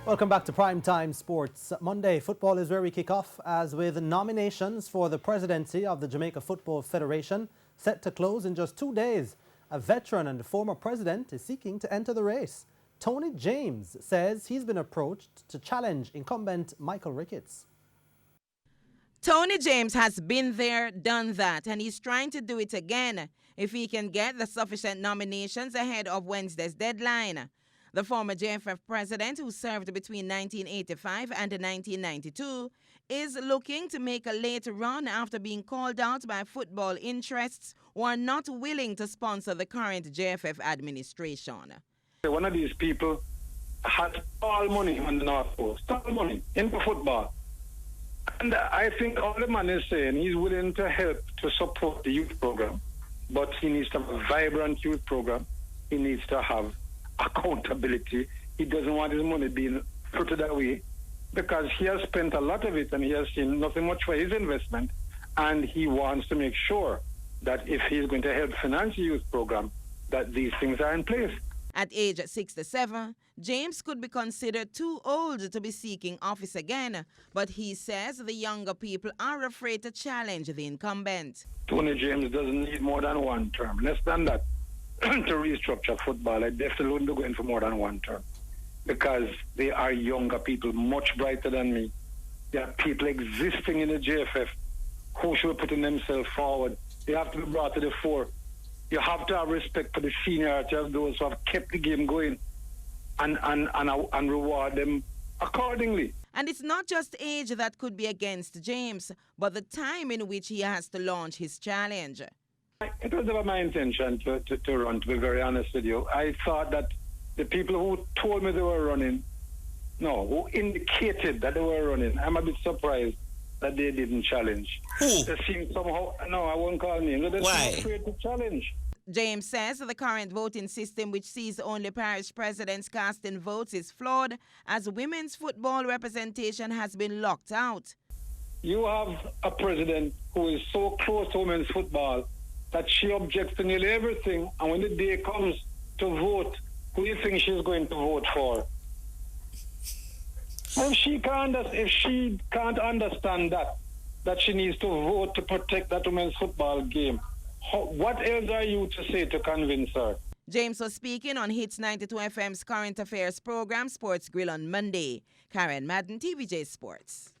Welcome back to Primetime Sports. Monday, football is where we kick off, as with nominations for the presidency of the Jamaica Football Federation set to close in just 2 days. A veteran and former president is seeking to enter the race. Tony James says he's been approached to challenge incumbent Michael Ricketts. Tony James has been there, done that, and he's trying to do it again if he can get the sufficient nominations ahead of Wednesday's deadline. The former JFF president, who served between 1985 and 1992, is looking to make a late run after being called out by football interests who are not willing to sponsor the current JFF administration. One of these people has all money on the North Coast, all money into football. And I think all the man is saying, he's willing to help to support the youth program, but he needs to have a vibrant youth program. He needs to have accountability. He doesn't want his money being put that way, because he has spent a lot of it and he has seen nothing much for his investment, and he wants to make sure that if he's going to help finance the youth program, that these things are in place. At age 67, James could be considered too old to be seeking office again, but he says the younger people are afraid to challenge the incumbent. Tony James doesn't need more than one term. Less than that, to restructure football, I definitely wouldn't be going for more than one term, because they are younger people, much brighter than me. There are people existing in the JFF who should be putting themselves forward. They have to be brought to the fore. You have to have respect for the seniority of those who have kept the game going and reward them accordingly. And it's not just age that could be against James, but the time in which he has to launch his challenge. It was never my intention to run, to be very honest with you. I thought that the people who told me they were running, who indicated that they were running, I'm a bit surprised that they didn't challenge. Who? They seem somehow, I won't call names. They Why? seem afraid to challenge. James says the current voting system, which sees only parish presidents casting votes, is flawed, as women's football representation has been locked out. You have a president who is so close to women's football that she objects to nearly everything, and when the day comes to vote, who do you think she's going to vote for? If she can't understand that she needs to vote to protect that women's football game, what else are you to say to convince her? James was speaking on Hits 92 FM's current affairs program, Sports Grill, on Monday. Karen Madden, TVJ Sports.